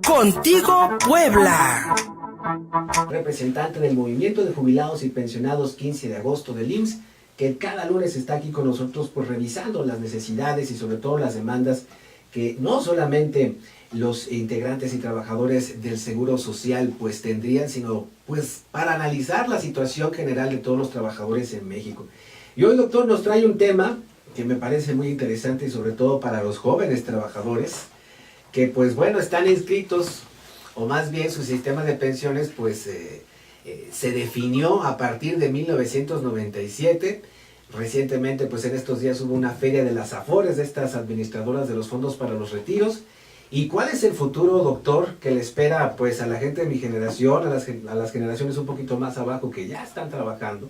Contigo Puebla. Representante del Movimiento de Jubilados y Pensionados 15 de agosto del IMSS, que cada lunes está aquí con nosotros pues revisando las necesidades y sobre todo las demandas que no solamente los integrantes y trabajadores del Seguro Social pues tendrían, sino pues para analizar la situación general de todos los trabajadores en México. Y hoy, doctor, nos trae un tema que me parece muy interesante y sobre todo para los jóvenes trabajadores que pues bueno están inscritos, o más bien su sistema de pensiones pues se definió a partir de 1997. Recientemente pues en estos días hubo una feria de las AFORES, de estas administradoras de los fondos para los retiros. ¿Y cuál es el futuro, doctor, que le espera pues a la gente de mi generación, a las generaciones un poquito más abajo que ya están trabajando?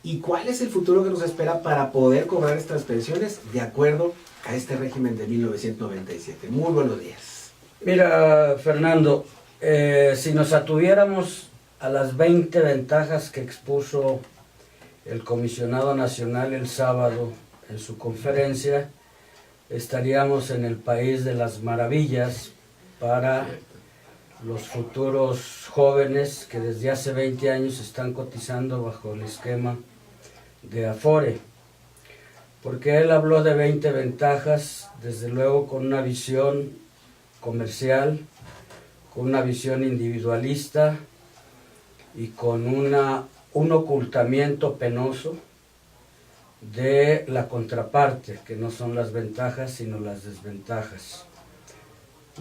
¿Y cuál es el futuro que nos espera para poder cobrar estas pensiones de acuerdo a este régimen de 1997? Muy buenos días. Mira, Fernando, si nos atuviéramos a las 20 ventajas que expuso el comisionado nacional el sábado en su conferencia, estaríamos en el país de las maravillas para los futuros jóvenes que desde hace 20 años están cotizando bajo el esquema de Afore. Porque él habló de 20 ventajas, desde luego con una visión comercial, con una visión individualista y con un ocultamiento penoso de la contraparte, que no son las ventajas sino las desventajas.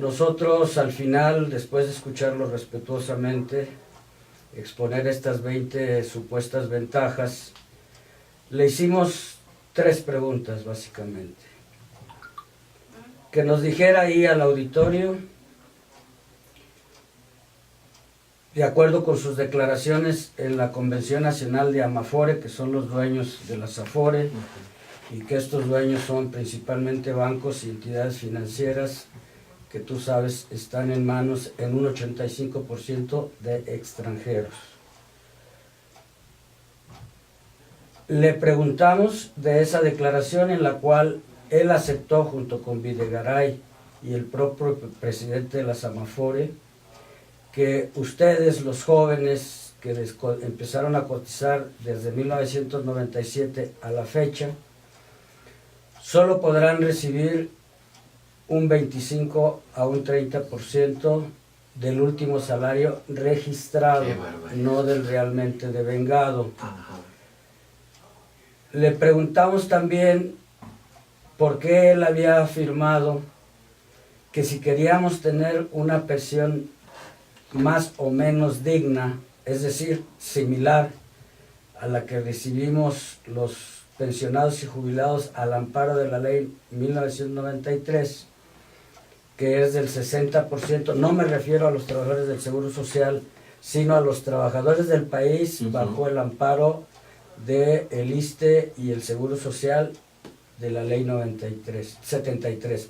Nosotros al final, después de escucharlo respetuosamente exponer estas 20 supuestas ventajas, le hicimos 3 preguntas básicamente. Que nos dijera ahí al auditorio, de acuerdo con sus declaraciones en la Convención Nacional de Amafore, que son los dueños de las Afore, y que estos dueños son principalmente bancos y entidades financieras, que tú sabes están en manos en un 85% de extranjeros. Le preguntamos de esa declaración en la cual él aceptó junto con Videgaray y el propio presidente de la Amafore que ustedes, los jóvenes que empezaron a cotizar desde 1997 a la fecha, solo podrán recibir un 25 a un 30% del último salario registrado, no del realmente devengado. Le preguntamos también por qué él había afirmado que si queríamos tener una pensión más o menos digna, es decir, similar a la que recibimos los pensionados y jubilados al amparo de la ley 1993, que es del 60%, no me refiero a los trabajadores del Seguro Social, sino a los trabajadores del país bajo el amparo del ISSSTE y el Seguro Social de la ley 73.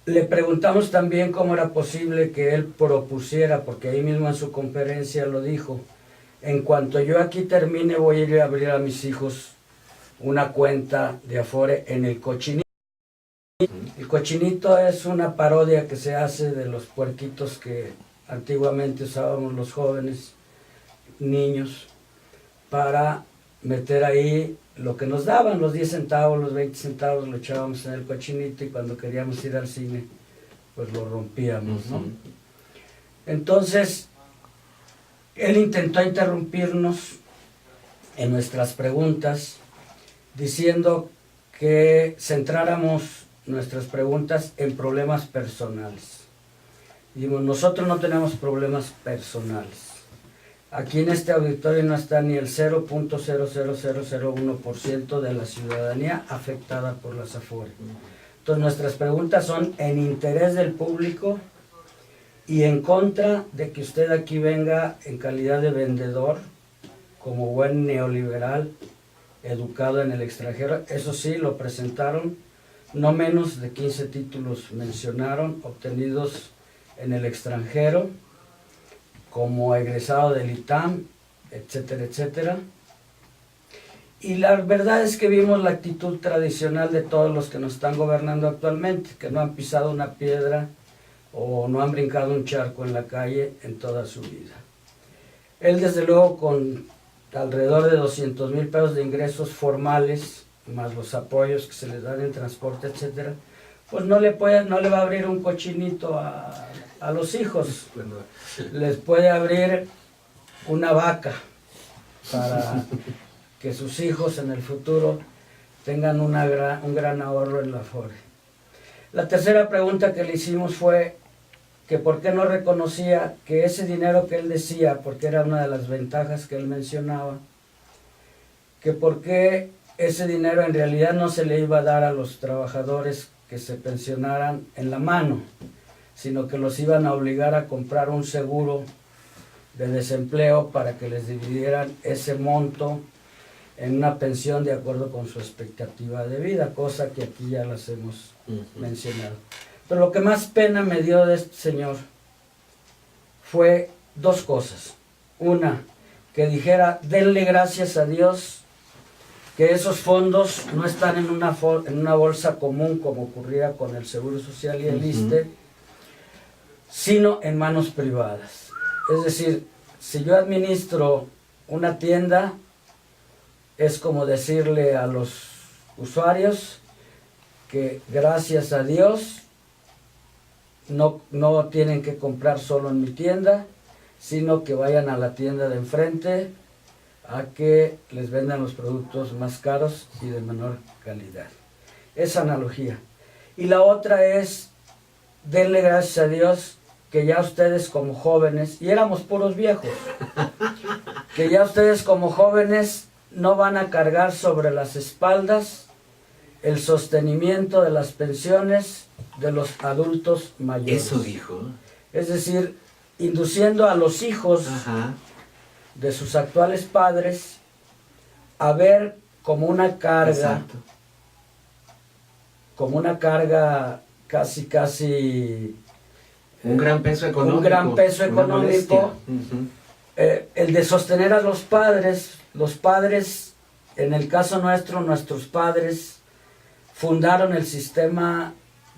Le preguntamos también cómo era posible que él propusiera, porque ahí mismo en su conferencia lo dijo, en cuanto yo aquí termine voy a ir a abrir a mis hijos una cuenta de Afore en el Cochinito. El Cochinito es una parodia que se hace de los puerquitos que antiguamente usábamos los jóvenes, niños, para meter ahí lo que nos daban, los 10 centavos, los 20 centavos, lo echábamos en el Cochinito y cuando queríamos ir al cine, pues lo rompíamos, ¿no? Entonces, él intentó interrumpirnos en nuestras preguntas, diciendo que centráramos nuestras preguntas en problemas personales. Dijimos, nosotros no tenemos problemas personales. Aquí en este auditorio no está ni el 0.00001% de la ciudadanía afectada por las Afore. Entonces nuestras preguntas son en interés del público y en contra de que usted aquí venga en calidad de vendedor, como buen neoliberal, educado en el extranjero. Eso sí, lo presentaron, no menos de 15 títulos mencionaron, obtenidos en el extranjero, como egresado del ITAM, etcétera, etcétera. Y la verdad es que vimos la actitud tradicional de todos los que nos están gobernando actualmente, que no han pisado una piedra o no han brincado un charco en la calle en toda su vida. Él, desde luego, con alrededor de 200,000 pesos de ingresos formales, más los apoyos que se les dan en transporte, etcétera, pues no le va a abrir un cochinito a los hijos. Les puede abrir una vaca para que sus hijos en el futuro tengan un gran ahorro en la Afore. La tercera pregunta que le hicimos fue que por qué no reconocía que ese dinero que él decía, porque era una de las ventajas que él mencionaba, que por qué ese dinero en realidad no se le iba a dar a los trabajadores que se pensionaran en la mano, sino que los iban a obligar a comprar un seguro de desempleo para que les dividieran ese monto en una pensión de acuerdo con su expectativa de vida, cosa que aquí ya las hemos mencionado. Pero lo que más pena me dio de este señor fue dos cosas. Una, que dijera, denle gracias a Dios que esos fondos no están en una bolsa común como ocurría con el Seguro Social y el ISSSTE, sino en manos privadas. Es decir, si yo administro una tienda, es como decirle a los usuarios que gracias a Dios no tienen que comprar solo en mi tienda, sino que vayan a la tienda de enfrente a que les vendan los productos más caros y de menor calidad. Esa analogía. Y la otra es, denle gracias a Dios que ya ustedes como jóvenes, y éramos puros viejos, que ya ustedes como jóvenes no van a cargar sobre las espaldas el sostenimiento de las pensiones de los adultos mayores. Eso dijo. Es decir, induciendo a los hijos de sus actuales padres a ver como una carga, casi un gran peso económico. Un gran peso económico. El de sostener a los padres, en el caso nuestro, nuestros padres fundaron el sistema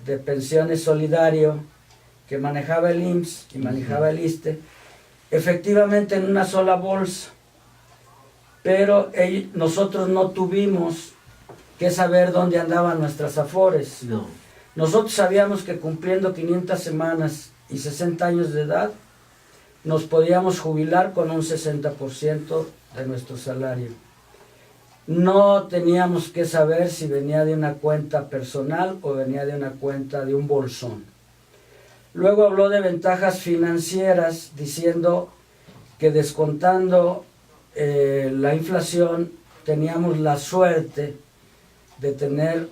de pensiones solidario que manejaba el IMSS y manejaba el ISSSTE, efectivamente en una sola bolsa, pero nosotros no tuvimos que saber dónde andaban nuestras afores. No. Nosotros sabíamos que cumpliendo 500 semanas y 60 años de edad, nos podíamos jubilar con un 60% de nuestro salario. No teníamos que saber si venía de una cuenta personal o venía de una cuenta de un bolsón. Luego habló de ventajas financieras, diciendo que descontando la inflación teníamos la suerte de tener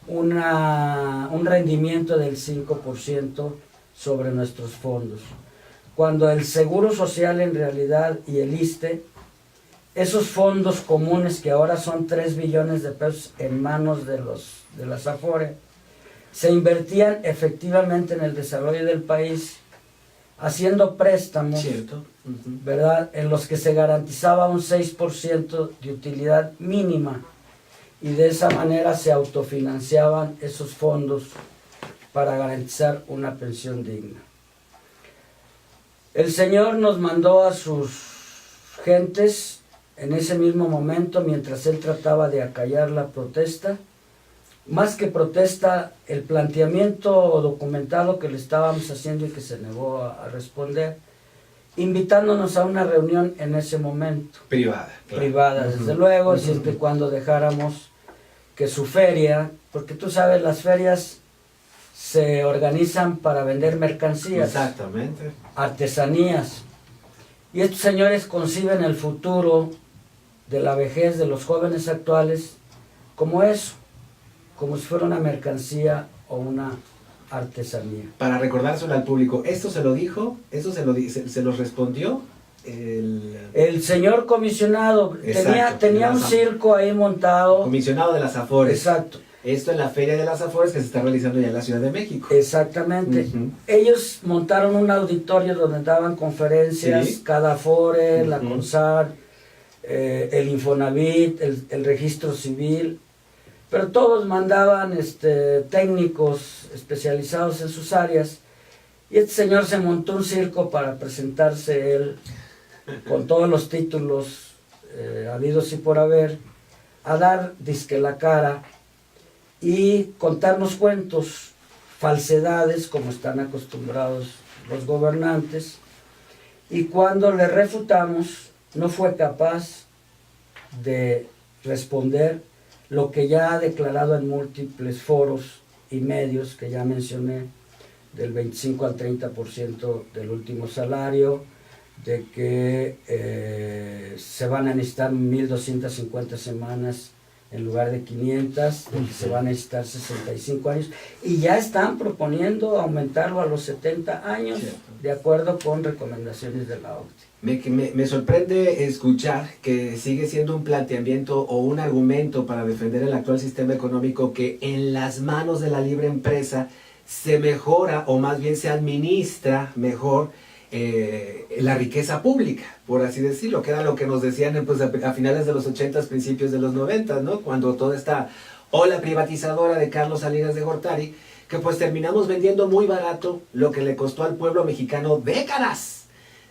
un rendimiento del 5% sobre nuestros fondos. Cuando el Seguro Social en realidad y el ISSSTE, esos fondos comunes que ahora son 3 billones de pesos en manos de las Afore, se invertían efectivamente en el desarrollo del país, haciendo préstamos, ¿verdad?, en los que se garantizaba un 6% de utilidad mínima, y de esa manera se autofinanciaban esos fondos para garantizar una pensión digna. El Señor nos mandó a sus gentes en ese mismo momento, mientras él trataba de acallar la protesta, más que protesta, el planteamiento documentado que le estábamos haciendo y que se negó a responder, invitándonos a una reunión en ese momento. Privada. Claro. Privada, desde luego, siempre y cuando dejáramos que su feria, porque tú sabes, las ferias se organizan para vender mercancías. Exactamente. Artesanías. Y estos señores conciben el futuro de la vejez de los jóvenes actuales como eso, como si fuera una mercancía o una artesanía. Para recordárselo al público, ¿esto se lo dijo? ¿Esto se lo respondió? El señor comisionado tenía un circo ahí montado. Comisionado de las Afores. Exacto. Esto en la Feria de las Afores que se está realizando ya en la Ciudad de México. Exactamente. Ellos montaron un auditorio donde daban conferencias, cada Afore, la CONSAR, el Infonavit, el registro civil, pero todos mandaban técnicos especializados en sus áreas, y este señor se montó un circo para presentarse él con todos los títulos habidos y por haber, a dar disque la cara y contarnos cuentos, falsedades, como están acostumbrados los gobernantes, y cuando le refutamos no fue capaz de responder lo que ya ha declarado en múltiples foros y medios que ya mencioné, del 25 al 30% del último salario, de que se van a necesitar 1.250 semanas en lugar de 500, de que se van a necesitar 65 años, y ya están proponiendo aumentarlo a los 70 años, cierto, de acuerdo con recomendaciones de la OCDE. Me sorprende escuchar que sigue siendo un planteamiento o un argumento para defender el actual sistema económico que en las manos de la libre empresa se mejora, o más bien se administra mejor la riqueza pública, por así decirlo, que era lo que nos decían pues, a finales de los 80s, principios de los 90s, ¿no? Cuando toda esta ola privatizadora de Carlos Salinas de Gortari, que pues terminamos vendiendo muy barato lo que le costó al pueblo mexicano décadas.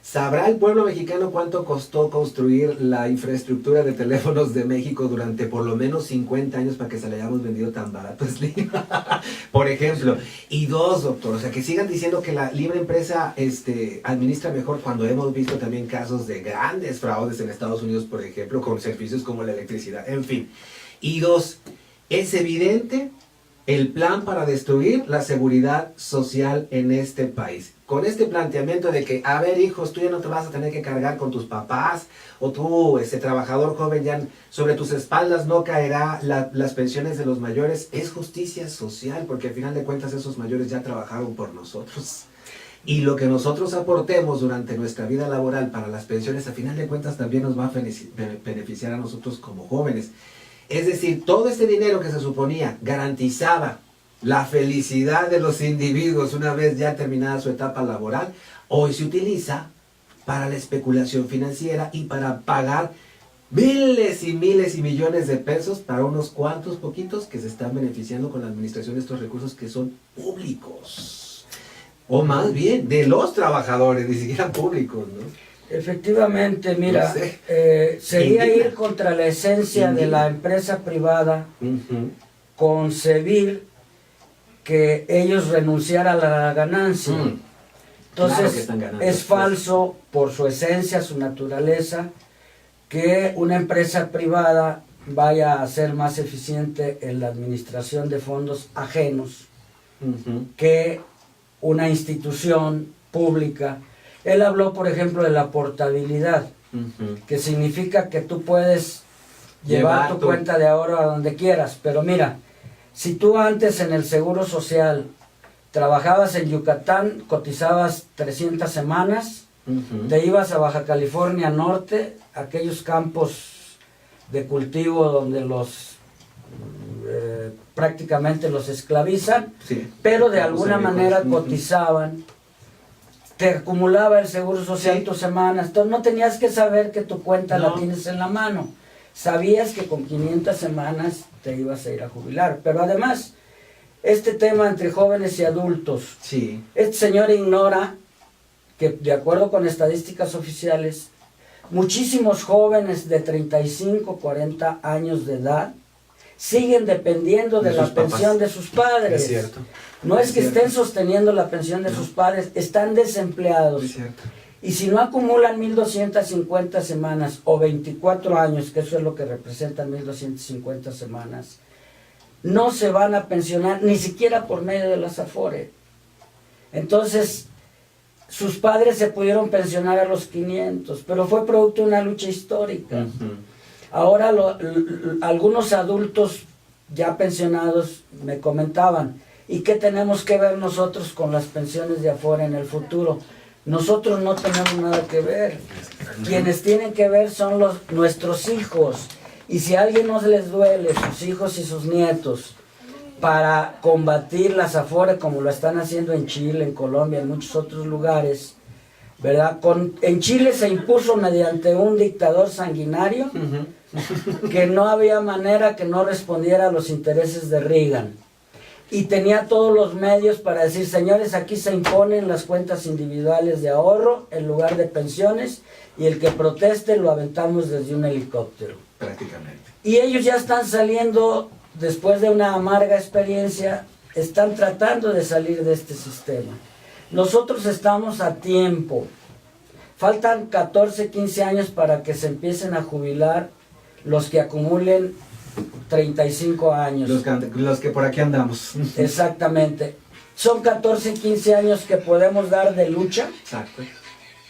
¿Sabrá el pueblo mexicano cuánto costó construir la infraestructura de teléfonos de México durante por lo menos 50 años para que se le hayamos vendido tan barato, Slim? Por ejemplo. Y dos, doctor, o sea, que sigan diciendo que la libre empresa administra mejor, cuando hemos visto también casos de grandes fraudes en Estados Unidos, por ejemplo, con servicios como la electricidad, en fin. Y dos, es evidente el plan para destruir la seguridad social en este país. Con este planteamiento de que, a ver, hijos, tú ya no te vas a tener que cargar con tus papás, o tú, ese trabajador joven, ya sobre tus espaldas no caerá las pensiones de los mayores, es justicia social, porque al final de cuentas esos mayores ya trabajaron por nosotros. Y lo que nosotros aportemos durante nuestra vida laboral para las pensiones, al final de cuentas también nos va a beneficiar a nosotros como jóvenes. Es decir, todo este dinero que se suponía garantizaba la felicidad de los individuos una vez ya terminada su etapa laboral, hoy se utiliza para la especulación financiera y para pagar miles y miles y millones de pesos para unos cuantos poquitos que se están beneficiando con la administración de estos recursos que son públicos. O más bien, de los trabajadores, ni siquiera públicos, ¿no? Efectivamente, mira, no sé. Sería ir contra la esencia de la empresa privada, concebir que ellos renunciaran a la ganancia. Entonces, claro, es falso por su esencia, su naturaleza, que una empresa privada vaya a ser más eficiente en la administración de fondos ajenos que una institución pública. Él habló, por ejemplo, de la portabilidad, que significa que tú puedes llevar tu cuenta de ahorro a donde quieras. Pero mira, si tú antes en el Seguro Social trabajabas en Yucatán, cotizabas 300 semanas, te ibas a Baja California Norte, aquellos campos de cultivo donde los prácticamente los esclavizan, sí, pero de alguna manera cotizaban, te acumulaba el Seguro Social, sí, tus semanas. Entonces no tenías que saber que tu cuenta la tienes en la mano. Sabías que con 500 semanas te ibas a ir a jubilar. Pero además, este tema entre jóvenes y adultos, sí, este señor ignora que, de acuerdo con estadísticas oficiales, muchísimos jóvenes de 35, 40 años de edad siguen dependiendo de la pensión de sus padres. Es cierto. No es que estén sosteniendo la pensión de sus padres, están desempleados. Es cierto. Y si no acumulan 1.250 semanas o 24 años, que eso es lo que representan 1.250 semanas, no se van a pensionar ni siquiera por medio de las Afore. Entonces, sus padres se pudieron pensionar a los 500, pero fue producto de una lucha histórica. Ahora algunos adultos ya pensionados me comentaban, ¿y qué tenemos que ver nosotros con las pensiones de Afore en el futuro? Nosotros no tenemos nada que ver. Quienes tienen que ver son nuestros hijos. Y si a alguien no les duele, sus hijos y sus nietos, para combatir las Afore como lo están haciendo en Chile, en Colombia, en muchos otros lugares, ¿verdad? En Chile se impuso mediante un dictador sanguinario que no había manera que no respondiera a los intereses de Reagan. Y tenía todos los medios para decir, señores, aquí se imponen las cuentas individuales de ahorro en lugar de pensiones, y el que proteste lo aventamos desde un helicóptero. Prácticamente. Y ellos ya están saliendo, después de una amarga experiencia, están tratando de salir de este sistema. Nosotros estamos a tiempo. Faltan 14, 15 años para que se empiecen a jubilar los que acumulen 35 años. Los que por aquí andamos. Exactamente. Son 14, 15 años que podemos dar de lucha. Exacto.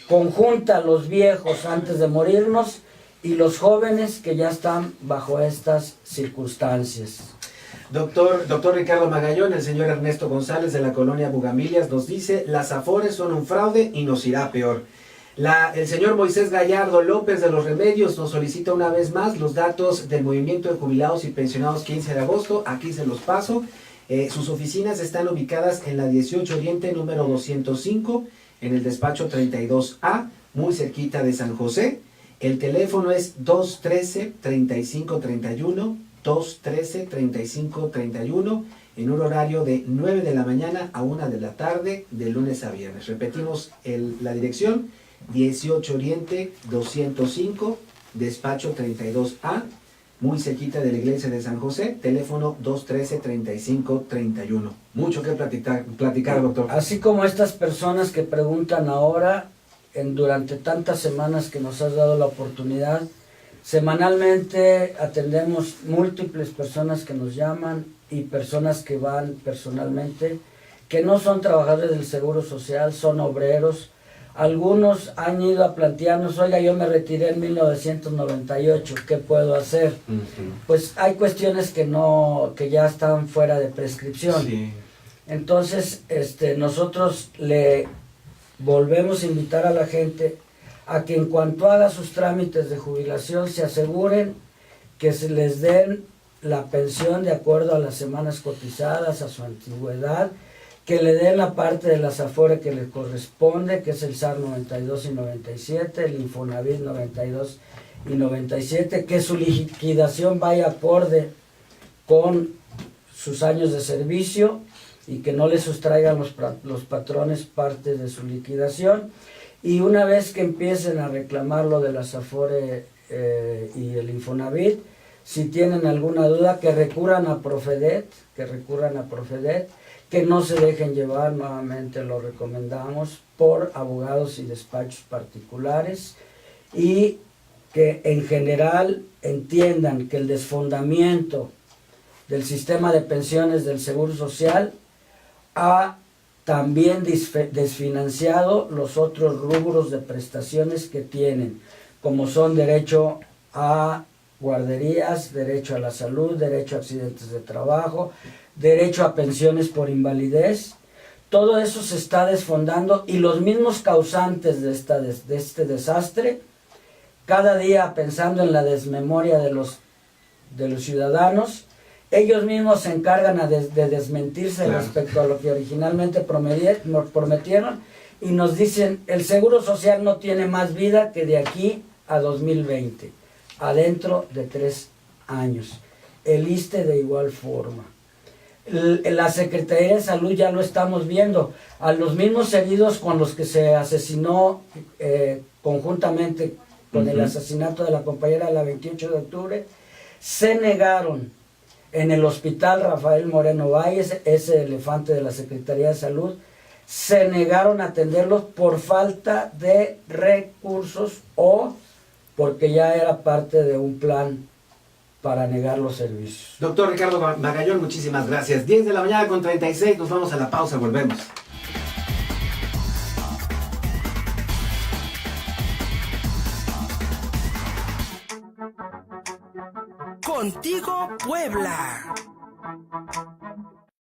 Conjunta los viejos antes de morirnos y los jóvenes que ya están bajo estas circunstancias. Doctor Ricardo Magallón, el señor Ernesto González de la colonia Bugambilias nos dice, las Afores son un fraude y nos irá peor. El señor Moisés Gallardo López de Los Remedios nos solicita una vez más los datos del movimiento de jubilados y pensionados 15 de agosto, aquí se los paso. Sus oficinas están ubicadas en la 18 Oriente número 205, en el despacho 32A, muy cerquita de San José. El teléfono es 213-3531, 213-3531, en un horario de 9 de la mañana a 1 de la tarde, de lunes a viernes. Repetimos la dirección, 18 Oriente 205, despacho 32A, muy cerquita de la iglesia de San José, teléfono 213-3531. Mucho que platicar, doctor. Así como estas personas que preguntan ahora, durante tantas semanas que nos has dado la oportunidad, semanalmente atendemos múltiples personas que nos llaman y personas que van personalmente, que no son trabajadores del Seguro Social, son obreros. Algunos han ido a plantearnos, oiga, yo me retiré en 1998, ¿qué puedo hacer? Pues hay cuestiones que ya están fuera de prescripción. Sí. Entonces, nosotros le volvemos a invitar a la gente a que en cuanto haga sus trámites de jubilación se aseguren que se les den la pensión de acuerdo a las semanas cotizadas, a su antigüedad, que le den la parte de las Afore que le corresponde, que es el SAR 92 y 97, el Infonavit 92 y 97, que su liquidación vaya acorde con sus años de servicio y que no le sustraigan los patrones parte de su liquidación. Y una vez que empiecen a reclamar lo de las Afore y el Infonavit, si tienen alguna duda, que recurran a Profedet, que no se dejen llevar, nuevamente lo recomendamos, por abogados y despachos particulares, y que en general entiendan que el desfondamiento del sistema de pensiones del Seguro Social ha también desfinanciado los otros rubros de prestaciones que tienen, como son derecho a guarderías, derecho a la salud, derecho a accidentes de trabajo, derecho a pensiones por invalidez. Todo eso se está desfondando y los mismos causantes de este desastre, cada día pensando en la desmemoria de los ciudadanos, ellos mismos se encargan de desmentirse respecto a lo que originalmente prometieron y nos dicen, el Seguro Social no tiene más vida que de aquí a 2020, adentro de 3 años. El ISSSTE de igual forma. La Secretaría de Salud ya lo estamos viendo. A los mismos heridos con los que se asesinó conjuntamente con el asesinato de la compañera de la 28 de octubre, se negaron en el hospital Rafael Moreno Valles, ese elefante de la Secretaría de Salud, se negaron a atenderlos por falta de recursos o porque ya era parte de un plan para negar los servicios. Doctor Ricardo Magallón, muchísimas gracias. 10 de la mañana con 36, nos vamos a la pausa, volvemos. Contigo Puebla.